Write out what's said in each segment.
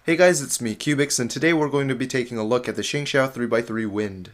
Hey guys, it's me, cyoubx, and today we're going to be taking a look at the ShengShou 3x3 Wind.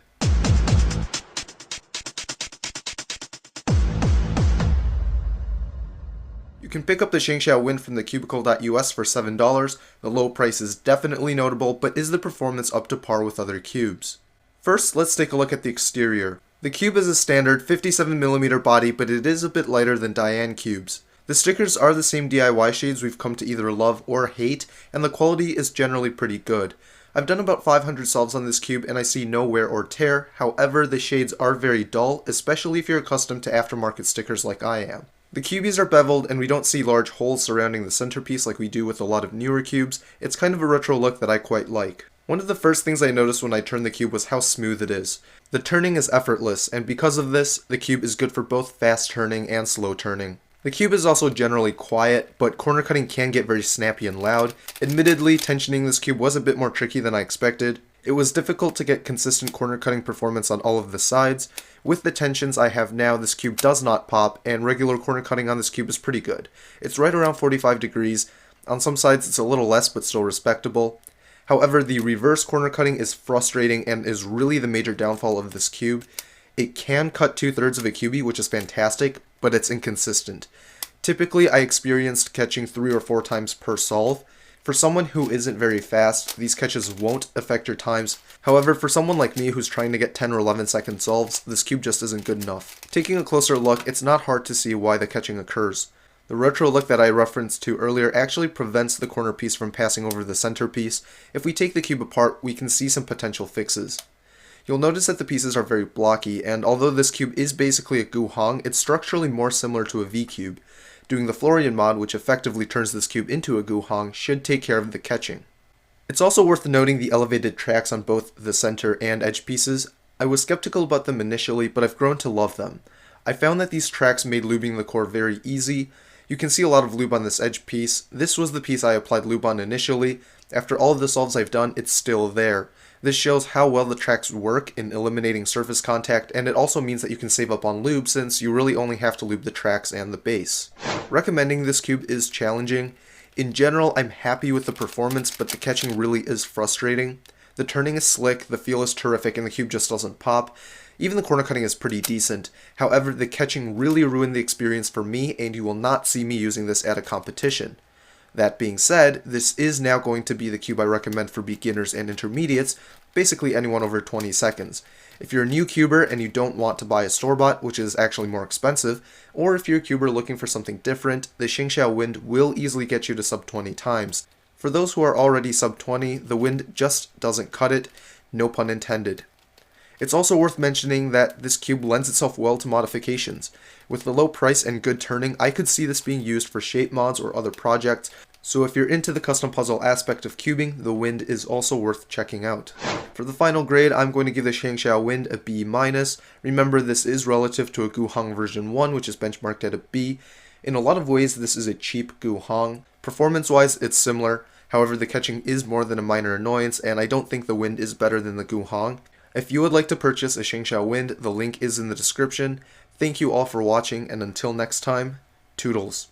You can pick up the ShengShou Wind from the cubicle.us for $7. The low price is definitely notable, but is the performance up to par with other cubes? First, let's take a look at the exterior. The cube is a standard 57mm body, but it is a bit lighter than Diane cubes. The stickers are the same DIY shades we've come to either love or hate, and the quality is generally pretty good. I've done about 500 solves on this cube and I see no wear or tear, however the shades are very dull, especially if you're accustomed to aftermarket stickers like I am. The cubies are beveled and we don't see large holes surrounding the centerpiece like we do with a lot of newer cubes. It's kind of a retro look that I quite like. One of the first things I noticed when I turned the cube was how smooth it is. The turning is effortless, and because of this, the cube is good for both fast turning and slow turning. The cube is also generally quiet, but corner cutting can get very snappy and loud. Admittedly, tensioning this cube was a bit more tricky than I expected. It was difficult to get consistent corner cutting performance on all of the sides. With the tensions I have now, this cube does not pop, and regular corner cutting on this cube is pretty good. It's right around 45 degrees. On some sides it's a little less, but still respectable. However, the reverse corner cutting is frustrating and is really the major downfall of this cube. It can cut 2/3 of a cubie, which is fantastic, but it's inconsistent. Typically, I experienced catching 3 or 4 times per solve. For someone who isn't very fast, these catches won't affect your times. However, for someone like me who's trying to get 10 or 11 second solves, this cube just isn't good enough. Taking a closer look, it's not hard to see why the catching occurs. The retro look that I referenced to earlier actually prevents the corner piece from passing over the centerpiece. If we take the cube apart, we can see some potential fixes. You'll notice that the pieces are very blocky, and although this cube is basically a guhong, it's structurally more similar to a V-cube. Doing the Florian mod, which effectively turns this cube into a guhong, should take care of the catching. It's also worth noting the elevated tracks on both the center and edge pieces. I was skeptical about them initially, but I've grown to love them. I found that these tracks made lubing the core very easy. You can see a lot of lube on this edge piece. This was the piece I applied lube on initially. After all of the solves I've done, it's still there. This shows how well the tracks work in eliminating surface contact, and it also means that you can save up on lube since you really only have to lube the tracks and the base. Recommending this cube is challenging. In general, I'm happy with the performance, but the catching really is frustrating. The turning is slick, the feel is terrific, and the cube just doesn't pop. Even the corner cutting is pretty decent. However, the catching really ruined the experience for me, and you will not see me using this at a competition. That being said, this is now going to be the cube I recommend for beginners and intermediates, basically anyone over 20 seconds. If you're a new cuber and you don't want to buy a store-bought, which is actually more expensive, or if you're a cuber looking for something different, the ShengShou Wind will easily get you to sub 20 times. For those who are already sub 20, the Wind just doesn't cut it, no pun intended. It's also worth mentioning that this cube lends itself well to modifications. With the low price and good turning, I could see this being used for shape mods or other projects, so if you're into the custom puzzle aspect of cubing, the Wind is also worth checking out. For the final grade, I'm going to give the ShengShou Wind a B-. Remember, this is relative to a Guhong version 1, which is benchmarked at a B. In a lot of ways, this is a cheap Guhong. Performance-wise, it's similar. However, the catching is more than a minor annoyance, and I don't think the Wind is better than the Guhong. If you would like to purchase a ShengShou Wind, the link is in the description. Thank you all for watching, and until next time, toodles.